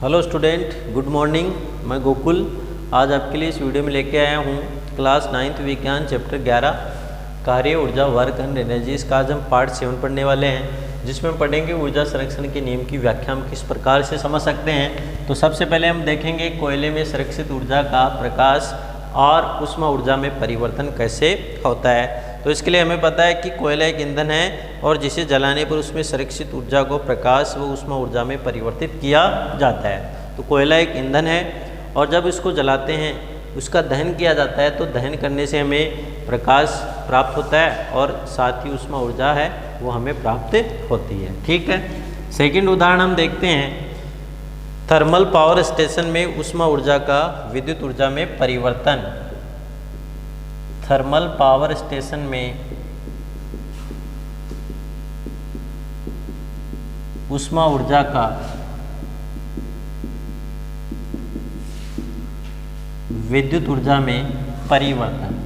Hello student, good morning. मैं गोकुल आज आपके लिए इस वीडियो में लेके आया हूँ क्लास 9th विज्ञान चैप्टर 11 कार्य ऊर्जा वर्क एंड एनर्जी। इसका आज हम पार्ट 7 पढ़ने वाले हैं, जिसमें हम पढ़ेंगे ऊर्जा संरक्षण के नियम की व्याख्या हम किस प्रकार से समझ सकते हैं। तो सबसे पहले हम देखेंगे कोयले में संरक्षित ऊर्जा का प्रकाश और ऊष्मा ऊर्जा में परिवर्तन कैसे होता है। तो इसके लिए हमें पता है कि कोयला एक ईंधन है और जिसे जलाने पर उसमें संरक्षित ऊर्जा को प्रकाश व ऊष्मा ऊर्जा में परिवर्तित किया जाता है। तो कोयला एक ईंधन है और जब इसको जलाते हैं, उसका दहन किया जाता है, तो दहन करने से हमें प्रकाश प्राप्त होता है और साथ ही ऊष्मा ऊर्जा है वो हमें प्राप्त होती है। ठीक है, सेकंड उदाहरण हम देखते हैं। थर्मल पावर स्टेशन में ऊष्मा ऊर्जा का विद्युत ऊर्जा में परिवर्तन। थर्मल पावर स्टेशन में ऊष्मा ऊर्जा का विद्युत ऊर्जा में परिवर्तन।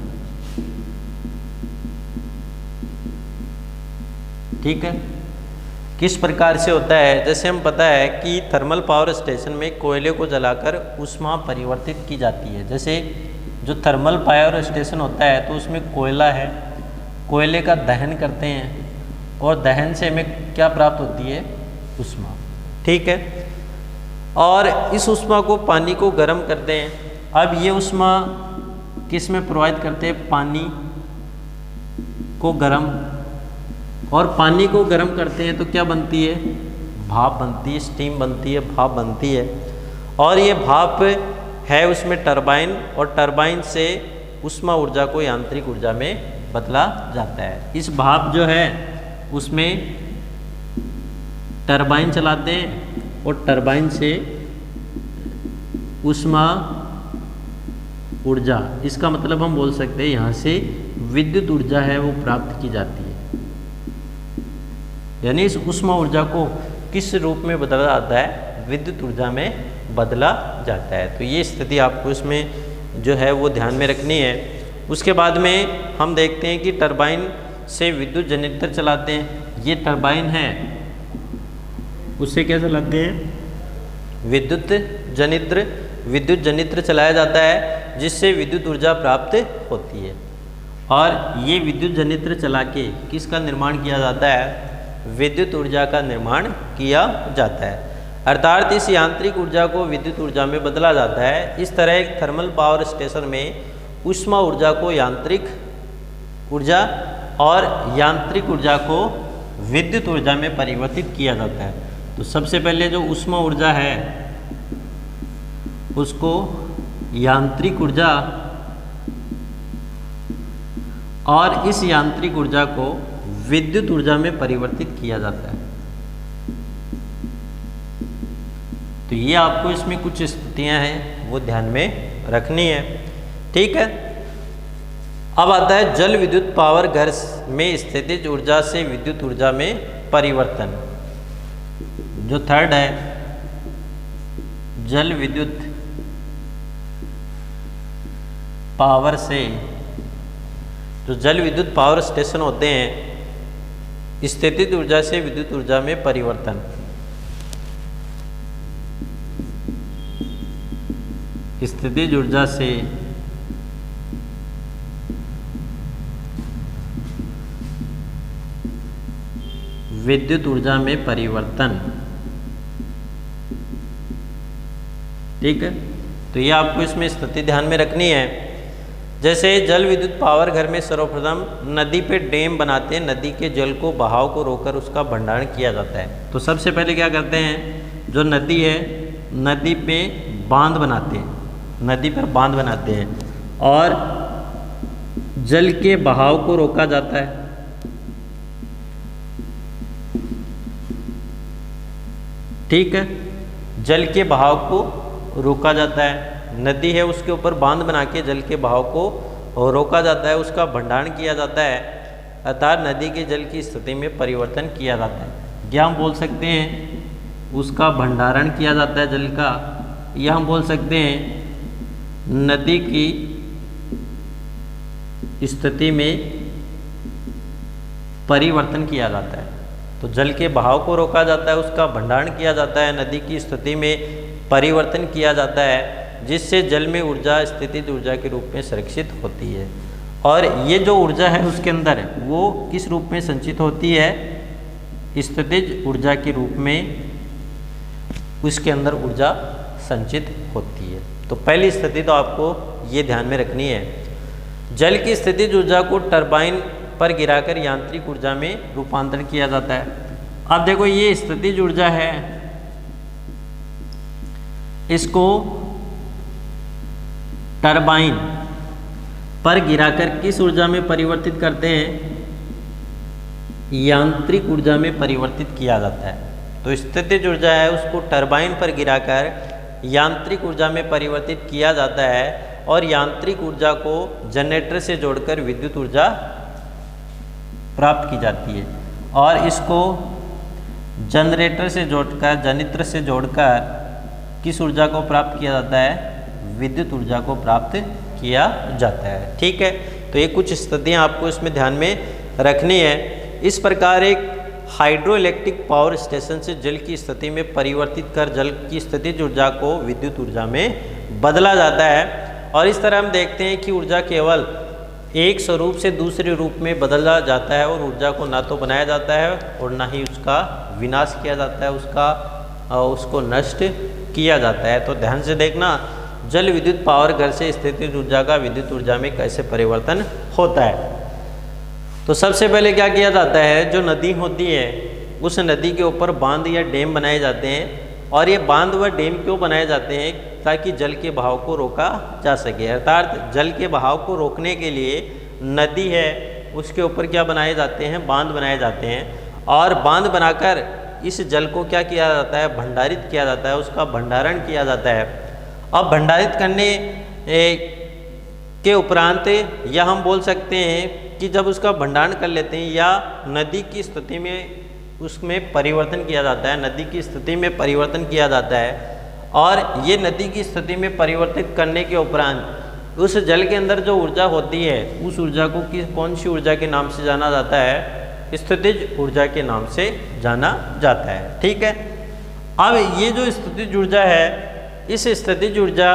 ठीक है, किस प्रकार से होता है। जैसे हम पता है कि थर्मल पावर स्टेशन में कोयले को जलाकर ऊष्मा परिवर्तित की जाती है। जैसे जो थर्मल पावर स्टेशन होता है तो उसमें कोयला है, कोयले का दहन करते हैं और दहन से हमें क्या प्राप्त होती है, ऊष्मा। ठीक है, और इस ऊष्मा को पानी को गर्म करते हैं। अब ये ऊष्मा किस में प्रवाहित करते हैं, पानी को गर्म, और पानी को गर्म करते हैं तो क्या बनती है, भाप बनती है, स्टीम बनती है, भाप बनती है। और ये भाप है उसमें टरबाइन, और टरबाइन से ऊष्मा ऊर्जा को यांत्रिक ऊर्जा में बदला जाता है। इस भाप जो है उसमें टरबाइन चलाते हैं और टरबाइन से ऊष्मा ऊर्जा, इसका मतलब हम बोल सकते हैं यहाँ से विद्युत ऊर्जा है वो प्राप्त की जाती है। यानी इस ऊष्मा ऊर्जा को किस रूप में बदला जाता है, विद्युत ऊर्जा में बदला जाता है। तो ये स्थिति आपको इसमें जो है वो ध्यान में रखनी है। उसके बाद में हम देखते हैं कि टरबाइन से विद्युत जनरेटर चलाते हैं। ये टरबाइन है, उससे क्या चलाते हैं, विद्युत जनित्र चलाया जाता है, जिससे विद्युत ऊर्जा प्राप्त होती है। और ये विद्युत जनित्र चला के किसका निर्माण किया जाता है, विद्युत ऊर्जा का निर्माण किया जाता है। अर्थात इस यांत्रिक ऊर्जा को विद्युत ऊर्जा में बदला जाता है। इस तरह एक थर्मल पावर स्टेशन में ऊष्मा ऊर्जा को यांत्रिक ऊर्जा और यांत्रिक ऊर्जा को विद्युत ऊर्जा में परिवर्तित किया जाता है। तो सबसे पहले जो ऊष्मा ऊर्जा है उसको यांत्रिक ऊर्जा, और इस यांत्रिक ऊर्जा को विद्युत ऊर्जा में परिवर्तित किया जाता है। तो ये आपको इसमें कुछ स्थितियां हैं वो ध्यान में रखनी है। ठीक है, अब आता है जल विद्युत पावर घर में स्थितिज ऊर्जा से विद्युत ऊर्जा में परिवर्तन। जो थर्ड है, जल विद्युत पावर से, जो जल विद्युत पावर स्टेशन होते हैं, स्थितिज ऊर्जा से विद्युत ऊर्जा में परिवर्तन। स्थितिज ऊर्जा से विद्युत ऊर्जा में परिवर्तन। ठीक है, तो ये आपको इसमें स्थिति ध्यान में रखनी है। जैसे जल विद्युत पावर घर में सर्वप्रथम नदी पे डैम बनाते हैं, नदी के जल को बहाव को रोककर उसका भंडारण किया जाता है। तो सबसे पहले क्या करते हैं, जो नदी है नदी पे बांध बनाते हैं, नदी पर बांध बनाते हैं और जल के बहाव को रोका जाता है। ठीक है, जल के बहाव को रोका जाता है। नदी है उसके ऊपर बांध बना के जल के बहाव को रोका जाता है, उसका भंडारण किया जाता है, अर्थात नदी के जल की स्थिति में परिवर्तन किया जाता है। या हम बोल सकते हैं उसका भंडारण किया जाता है जल का, या हम बोल सकते हैं नदी की स्थिति में परिवर्तन किया जाता है। तो जल के बहाव को रोका जाता है, उसका भंडारण किया जाता है, नदी की स्थिति में परिवर्तन किया जाता है, जिससे जल में ऊर्जा स्थितिज ऊर्जा के रूप में संरक्षित होती है। और ये जो ऊर्जा है उसके अंदर वो किस रूप में संचित होती है? स्थितिज ऊर्जा के रूप में उसके अंदर ऊर्जा संचित होती है। तो पहली स्थिति तो आपको ये ध्यान में रखनी है। जल की स्थितिज ऊर्जा को टरबाइन पर गिराकर यांत्रिक ऊर्जा में रूपांतरण किया जाता है। अब देखो ये स्थितिज ऊर्जा है, इसको टरबाइन पर गिराकर किस ऊर्जा में परिवर्तित करते हैं? यांत्रिक ऊर्जा में परिवर्तित किया जाता है। तो स्थितिज ऊर्जा है उसको टरबाइन पर गिराकर यांत्रिक ऊर्जा में परिवर्तित किया जाता है, और यांत्रिक ऊर्जा को जनरेटर से जोड़कर विद्युत ऊर्जा प्राप्त की जाती है। और इसको जनरेटर से जोड़कर जनित्र से जोड़कर किस ऊर्जा को प्राप्त किया जाता है? विद्युत ऊर्जा को प्राप्त किया जाता है। ठीक है, तो ये कुछ स्थितियाँ आपको इसमें ध्यान में रखनी है। इस प्रकार एक हाइड्रो इलेक्ट्रिक पावर स्टेशन से जल की स्थिति में परिवर्तित कर जल की स्थितिज ऊर्जा को विद्युत ऊर्जा में बदला जाता है। और इस तरह हम देखते हैं कि ऊर्जा केवल एक स्वरूप से दूसरे रूप में बदला जाता है, और ऊर्जा को ना तो बनाया जाता है और ना ही उसका विनाश किया जाता है, उसको नष्ट किया जाता है। तो ध्यान से देखना, जल विद्युत पावर घर से स्थितिज ऊर्जा का विद्युत ऊर्जा में कैसे परिवर्तन होता है। तो सबसे पहले क्या किया जाता है? जो नदी होती है उस नदी के ऊपर बांध या डैम बनाए जाते हैं। और ये बांध व डैम क्यों बनाए जाते हैं? ताकि जल के बहाव को रोका जा सके। अर्थात जल के बहाव को रोकने के लिए नदी है उसके ऊपर क्या बनाए जाते हैं? बांध बनाए जाते हैं। और बांध बनाकर इस जल को क्या किया जाता है? भंडारित किया जाता है, उसका भंडारण किया जाता है। अब भंडारित करने के उपरांत या हम बोल सकते हैं कि जब उसका भंडारण कर लेते हैं या नदी की स्थिति में उसमें परिवर्तन किया जाता है, नदी की स्थिति में परिवर्तन किया जाता है। और ये नदी की स्थिति में परिवर्तित करने के उपरांत उस जल के अंदर जो ऊर्जा होती है उस ऊर्जा को कौन सी ऊर्जा के नाम से जाना जाता है? स्थितिज ऊर्जा के नाम से जाना जाता है। ठीक है, अब ये जो स्थितिज ऊर्जा है, इस स्थितिज ऊर्जा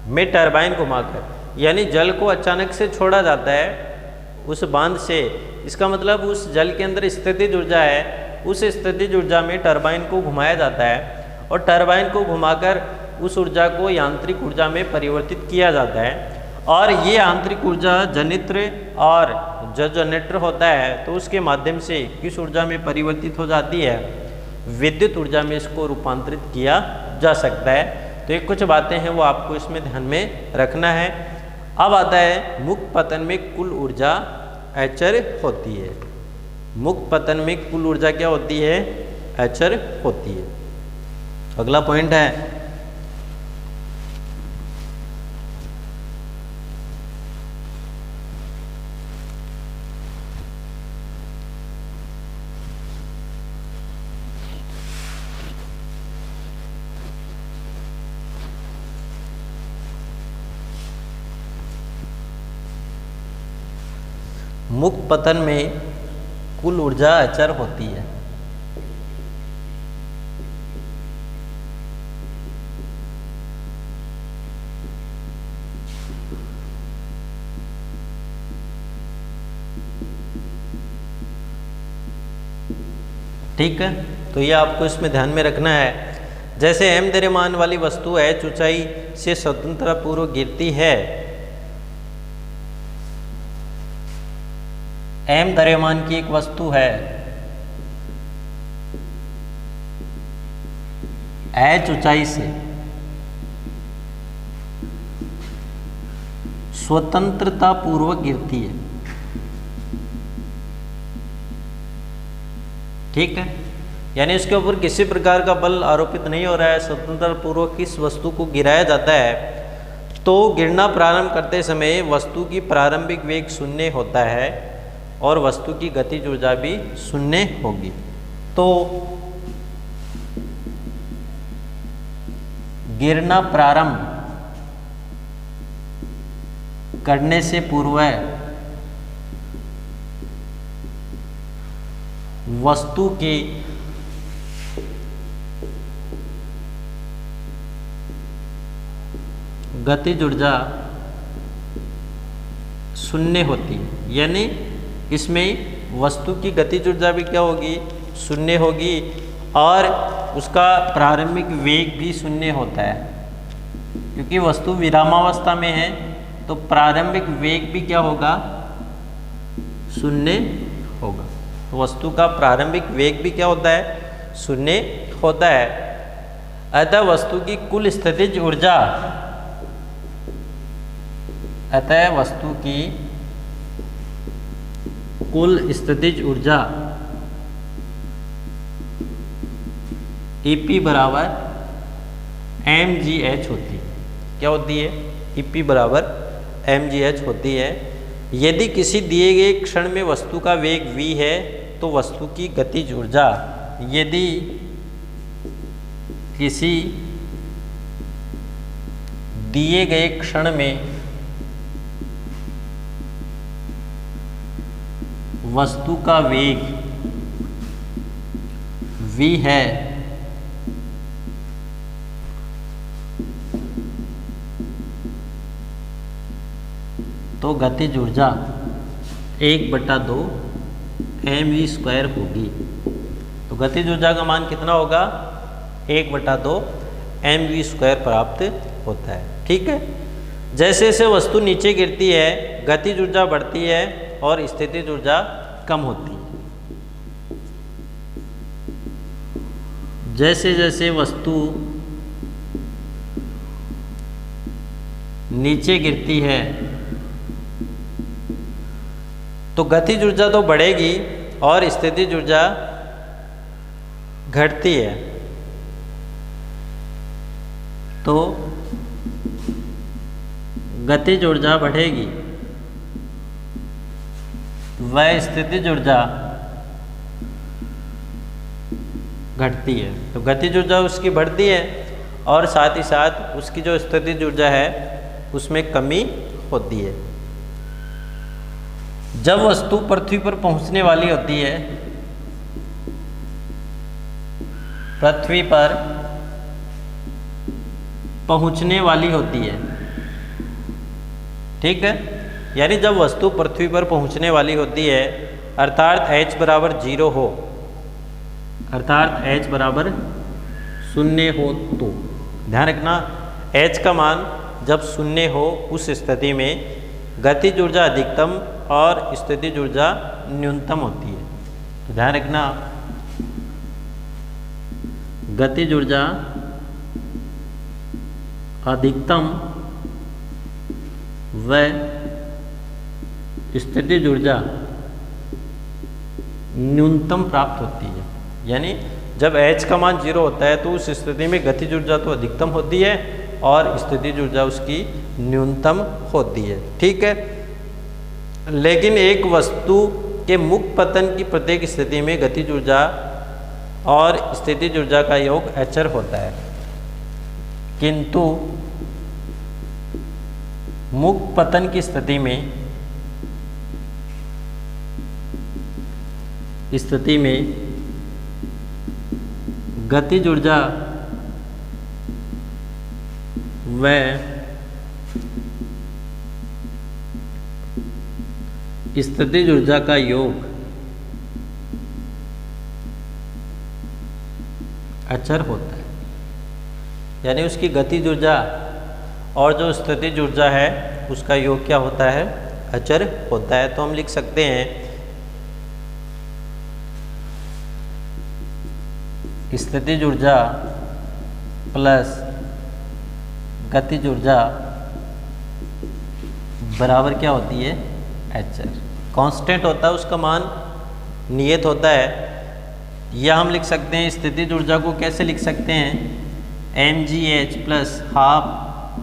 में टरबाइन घुमाकर, यानी जल को अचानक से छोड़ा जाता है उस बांध से। इसका मतलब उस जल के अंदर स्थितिज ऊर्जा है, उस स्थितिज ऊर्जा में टरबाइन को घुमाया जाता है, और टरबाइन को घुमाकर उस ऊर्जा को यांत्रिक ऊर्जा में परिवर्तित किया जाता है। और ये यांत्रिक ऊर्जा जनित्र और जो जनरेटर होता है तो उसके माध्यम से किस ऊर्जा में परिवर्तित हो जाती है? विद्युत ऊर्जा में इसको रूपांतरित किया जा सकता है। तो ये कुछ बातें हैं वो आपको इसमें ध्यान में रखना है। अब आता है मुक्त पतन में कुल ऊर्जा अचर होती है। मुक्त पतन में कुल ऊर्जा क्या होती है? अचर होती है। अगला पॉइंट है मुक्त पतन में कुल ऊर्जा अचर होती है। ठीक है, तो ये आपको इसमें ध्यान में रखना है। जैसे m द्रव्यमान वाली वस्तु h ऊंचाई से स्वतंत्रता पूर्वक गिरती है, m द्रव्यमान की एक वस्तु है, h ऊंचाई से स्वतंत्रता पूर्वक गिरती है। ठीक है, यानी इसके ऊपर किसी प्रकार का बल आरोपित नहीं हो रहा है, स्वतंत्रता पूर्वक किस वस्तु को गिराया जाता है। तो गिरना प्रारंभ करते समय वस्तु की प्रारंभिक वेग शून्य होता है और वस्तु की गतिज ऊर्जा भी शून्य होगी। तो गिरना प्रारंभ करने से पूर्व वस्तु की गतिज ऊर्जा शून्य होती है, यानी इसमें वस्तु की गतिज ऊर्जा भी क्या होगी, शून्य होगी, और उसका प्रारंभिक वेग भी शून्य होता है, क्योंकि वस्तु विरामावस्था में है तो प्रारंभिक वेग भी क्या होगा, शून्य होगा। तो वस्तु का प्रारंभिक वेग भी क्या होता है, शून्य होता है। अतः वस्तु की कुल स्थितिज ऊर्जा, अतः वस्तु की कुल स्थितिज ऊर्जा EP बराबर mgh होती है। क्या होती है, EP बराबर mgh होती है। यदि किसी दिए गए क्षण में वस्तु का वेग v है तो वस्तु की गतिज ऊर्जा, यदि किसी दिए गए क्षण में वस्तु का वेग v है तो गतिज ऊर्जा 1/2 mv² होगी। तो गतिज ऊर्जा का मान कितना होगा, 1/2 mv² प्राप्त होता है। ठीक है। जैसे जैसे वस्तु नीचे गिरती है गतिज ऊर्जा बढ़ती है और स्थितिज ऊर्जा कम होती है। जैसे जैसे वस्तु नीचे गिरती है तो गतिज ऊर्जा तो बढ़ेगी और स्थितिज ऊर्जा घटती है। तो गतिज ऊर्जा बढ़ेगी, वह स्थितिज ऊर्जा घटती है। तो गतिज ऊर्जा उसकी बढ़ती है और साथ ही साथ उसकी जो स्थितिज ऊर्जा है उसमें कमी होती है। जब वस्तु पृथ्वी पर पहुंचने वाली होती है, पृथ्वी पर पहुंचने वाली होती है, ठीक है, यानी जब वस्तु पृथ्वी पर पहुंचने वाली होती है अर्थात h बराबर 0 हो, अर्थात h बराबर 0 हो, तो ध्यान रखना h का मान जब 0 हो उस स्थिति में गतिज ऊर्जा अधिकतम और स्थितिज ऊर्जा न्यूनतम होती है। तो ध्यान रखना गतिज ऊर्जा अधिकतम व स्थितिज ऊर्जा न्यूनतम प्राप्त होती है। यानी जब h का मान 0 होता है तो उस स्थिति में गतिज ऊर्जा तो अधिकतम होती है और स्थितिज ऊर्जा उसकी न्यूनतम होती है। ठीक है। लेकिन एक वस्तु के मुक्त पतन की प्रत्येक स्थिति में गतिज ऊर्जा और स्थितिज ऊर्जा का योग अचर होता है, किंतु मुक्त पतन की स्थिति में गतिज ऊर्जा व स्थितिज ऊर्जा का योग अचर होता है। यानी उसकी गतिज ऊर्जा और जो स्थितिज ऊर्जा है उसका योग क्या होता है, अचर होता है। तो हम लिख सकते हैं स्थितिज ऊर्जा प्लस गतिज ऊर्जा बराबर क्या होती है, एचआर। कांस्टेंट होता है, उसका मान नियत होता है। या हम लिख सकते हैं स्थितिज ऊर्जा को कैसे लिख सकते हैं, mgh प्लस हाफ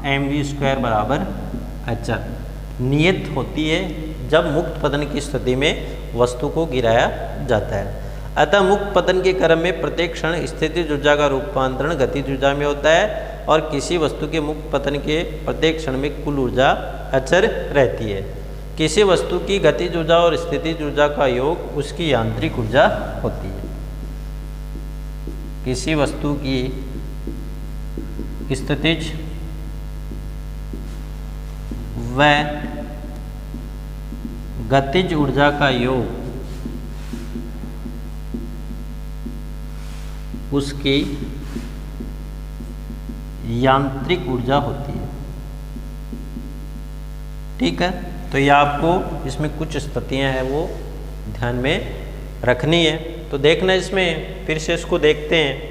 mv² बराबर एचआर। नियत होती है जब मुक्त पतन की स्थिति में वस्तु को गिराया जाता है। अतः मुक्त पतन के क्रम में प्रत्येक क्षण स्थितिज ऊर्जा का रूपांतरण गतिज ऊर्जा में होता है और किसी वस्तु के मुक्त पतन के प्रत्येक क्षण में कुल ऊर्जा अचर रहती है। किसी वस्तु की गतिज ऊर्जा और स्थितिज ऊर्जा का योग उसकी यांत्रिक ऊर्जा होती है। किसी वस्तु की स्थितिज व गतिज ऊर्जा का योग उसकी यांत्रिक ऊर्जा होती है। ठीक है, तो ये आपको इसमें कुछ स्थितियां हैं वो ध्यान में रखनी है। तो देखना इसमें फिर से इसको देखते हैं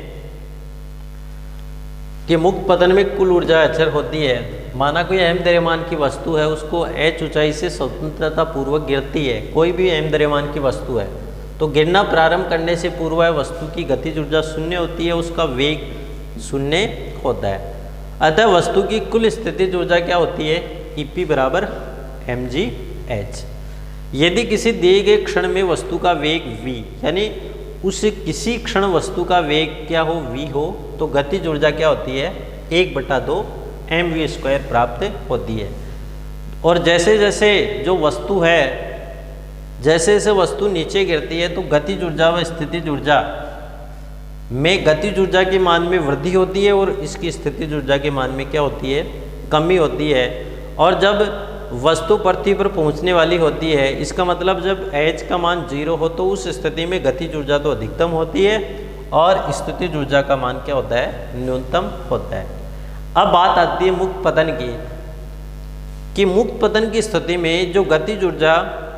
कि मुक्त पतन में कुल ऊर्जा अचर होती है। माना कोई अहम द्रव्यमान की वस्तु है, उसको h ऊंचाई से स्वतंत्रता पूर्वक गिरती है। कोई भी अहम द्रव्यमान की वस्तु है तो गिरना प्रारंभ करने से पूर्व वस्तु की गतिज ऊर्जा शून्य होती है, उसका वेग शून्य होता है। अतः वस्तु की कुल स्थितिज ऊर्जा क्या होती है? EP बराबर mgh। यदि किसी दिए गए क्षण में वस्तु का वेग v, यानी उस किसी क्षण वस्तु का वेग क्या हो? v हो, तो गतिज ऊर्जा क्या होती है? 1/2 mv² प्राप्त होती है। और जैसे जैसे जो वस्तु है, जैसे जैसे वस्तु नीचे गिरती है तो गतिज ऊर्जा व स्थितिज ऊर्जा में गतिज ऊर्जा के मान में वृद्धि होती है और इसकी स्थितिज ऊर्जा के मान में क्या होती है? कमी होती है। और जब वस्तु पृथ्वी पर पहुंचने वाली होती है, इसका मतलब जब h का मान 0 हो तो उस स्थिति में गतिज ऊर्जा तो अधिकतम होती है और स्थितिज ऊर्जा का मान क्या होता है? न्यूनतम होता है। अब बात आती है मुक्त पतन की, कि मुक्त पतन की स्थिति में जो गतिज ऊर्जा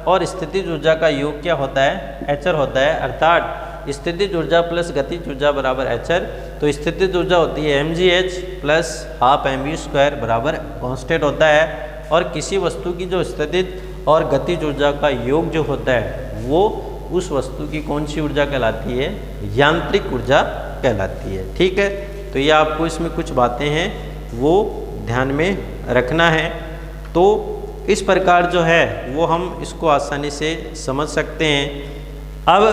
और स्थितिज ऊर्जा का योग क्या होता है? एचर होता है। अर्थात स्थितिज ऊर्जा प्लस गतिज ऊर्जा बराबर एचर। तो स्थितिज ऊर्जा होती है mgh प्लस हाफ mv² बराबर कांस्टेंट होता है। और किसी वस्तु की जो स्थितिज और गतिज ऊर्जा का योग जो होता है वो उस वस्तु की कौन सी ऊर्जा कहलाती है? यांत्रिक ऊर्जा कहलाती है। ठीक है, तो ये आपको इसमें कुछ बातें हैं वो ध्यान में रखना है। तो इस प्रकार जो है वो हम इसको आसानी से समझ सकते हैं। अब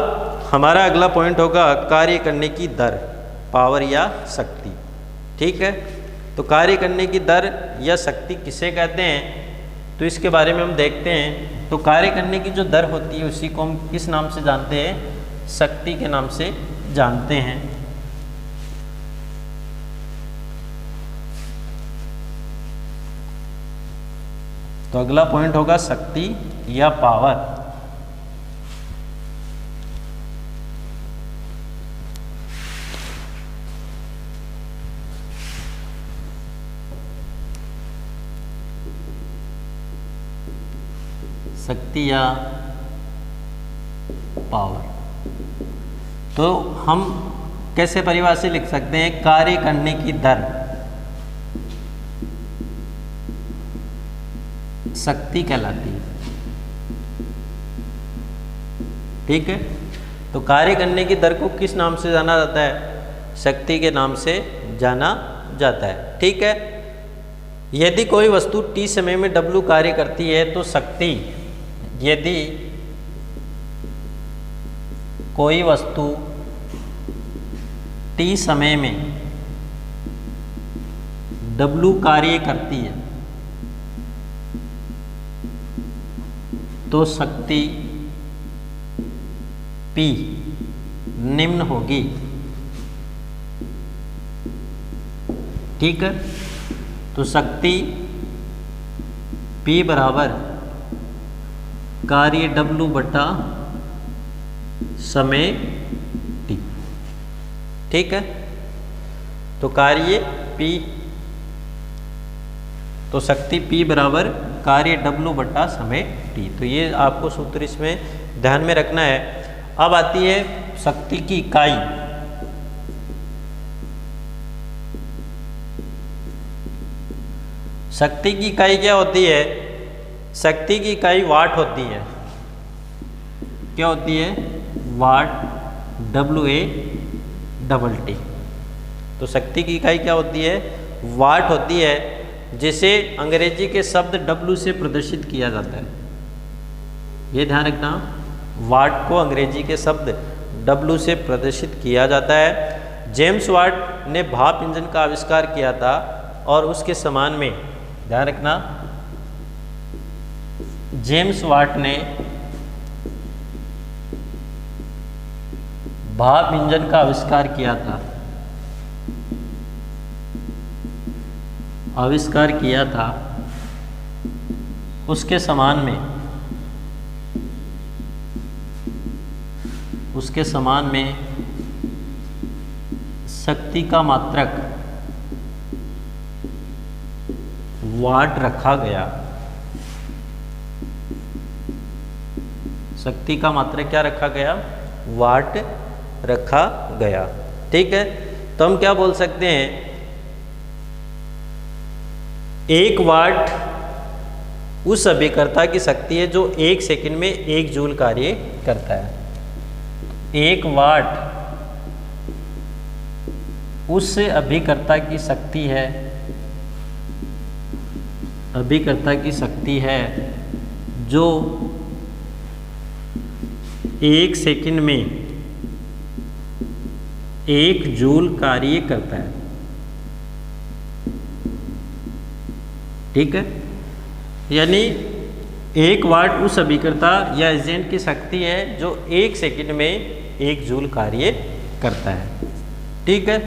हमारा अगला पॉइंट होगा कार्य करने की दर, पावर या शक्ति। ठीक है, तो कार्य करने की दर या शक्ति किसे कहते हैं, तो इसके बारे में हम देखते हैं। तो कार्य करने की जो दर होती है उसी को हम किस नाम से जानते हैं? शक्ति के नाम से जानते हैं। तो अगला पॉइंट होगा शक्ति या पावर। शक्ति या पावर तो हम कैसे परिभाषित लिख सकते हैं? कार्य करने की दर शक्ति कहलाती है। ठीक है, तो कार्य करने की दर को किस नाम से जाना जाता है? शक्ति के नाम से जाना जाता है। ठीक है, यदि कोई वस्तु t समय में W कार्य करती है तो शक्ति, यदि कोई वस्तु t समय में W कार्य करती है तो शक्ति P निम्न होगी। ठीक है, तो शक्ति P बराबर कार्य W बटा समय T। ठीक है, तो कार्य P, तो शक्ति P बराबर कार्य W बटा समय T। तो ये आपको सूत्र इसमें ध्यान में रखना है। अब आती है शक्ति की इकाई। शक्ति की इकाई क्या होती है? शक्ति की इकाई वाट होती है। क्या होती है? वाट, WA+T। तो शक्ति की इकाई क्या होती है? वाट होती है, जिसे अंग्रेजी के शब्द W से प्रदर्शित किया जाता है। ये ध्यान रखना, वाट को अंग्रेजी के शब्द W से प्रदर्शित किया जाता है। जेम्स वाट ने भाप इंजन का आविष्कार किया था और उसके समान में, ध्यान रखना, जेम्स वाट ने भाप इंजन का आविष्कार किया था उसके समान में शक्ति का मात्रक वाट रखा गया। शक्ति का मात्रक क्या रखा गया? वाट रखा गया। ठीक है, तो हम क्या बोल सकते हैं, 1 वाट उस अभिकर्ता की शक्ति है जो 1 सेकंड में 1 जूल कार्य करता है। 1 वाट उस अभिकर्ता की शक्ति है, जो 1 सेकंड में 1 जूल कार्य करता है। ठीक है, यानी 1 वाट उस अभिकर्ता या एजेंट की शक्ति है जो 1 सेकंड में 1 जूल कार्य करता है। ठीक है,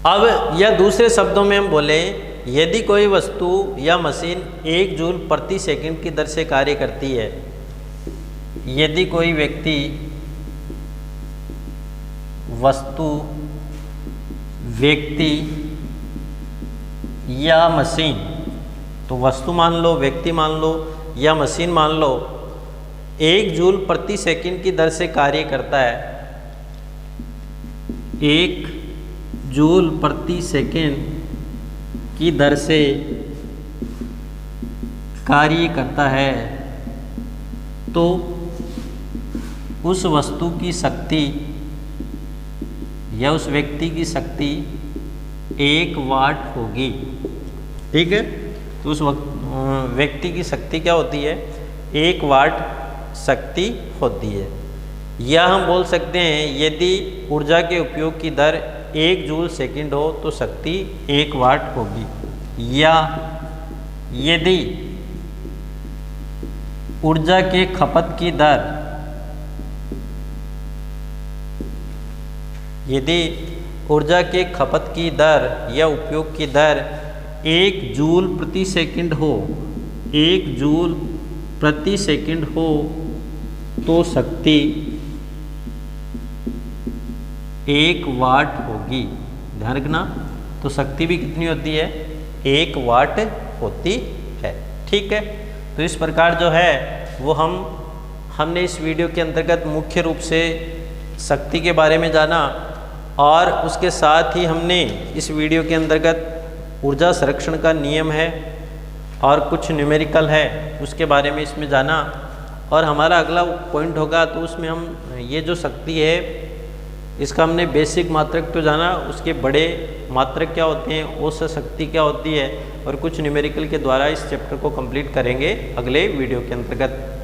अब या दूसरे शब्दों में हम बोले, यदि कोई वस्तु या मशीन 1 जूल प्रति सेकंड की दर से कार्य करती है, यदि कोई व्यक्ति, व्यक्ति या मशीन, तो वस्तु मान लो, व्यक्ति मान लो या मशीन मान लो, 1 जूल प्रति सेकंड की दर से कार्य करता है, 1 जूल प्रति सेकंड की दर से कार्य करता है, तो उस वस्तु की शक्ति या उस व्यक्ति की शक्ति 1 वाट होगी। ठीक है, तो उस व्यक्ति की शक्ति क्या होती है? 1 वाट शक्ति होती है। या हम बोल सकते हैं, यदि ऊर्जा के उपयोग की दर 1 जूल सेकंड हो तो शक्ति 1 वाट होगी। या यदि ऊर्जा के खपत की दर, यदि ऊर्जा के खपत की दर या उपयोग की दर 1 जूल प्रति सेकंड हो, 1 जूल प्रति सेकंड हो, तो शक्ति 1 वाट होगी। ध्यान रखना, तो शक्ति भी कितनी होती है? 1 वाट होती है। ठीक है, तो इस प्रकार जो है वो हमने इस वीडियो के अंतर्गत मुख्य रूप से शक्ति के बारे में जाना, और उसके साथ ही हमने इस वीडियो के अंतर्गत ऊर्जा संरक्षण का नियम है और कुछ न्यूमेरिकल है उसके बारे में इसमें जाना। और हमारा अगला पॉइंट होगा तो उसमें हम ये जो शक्ति है इसका हमने बेसिक मात्रक तो जाना, उसके बड़े मात्रक क्या होते हैं, औसत शक्ति क्या होती है, और कुछ न्यूमेरिकल के द्वारा इस चैप्टर को कंप्लीट करेंगे अगले वीडियो के अंतर्गत।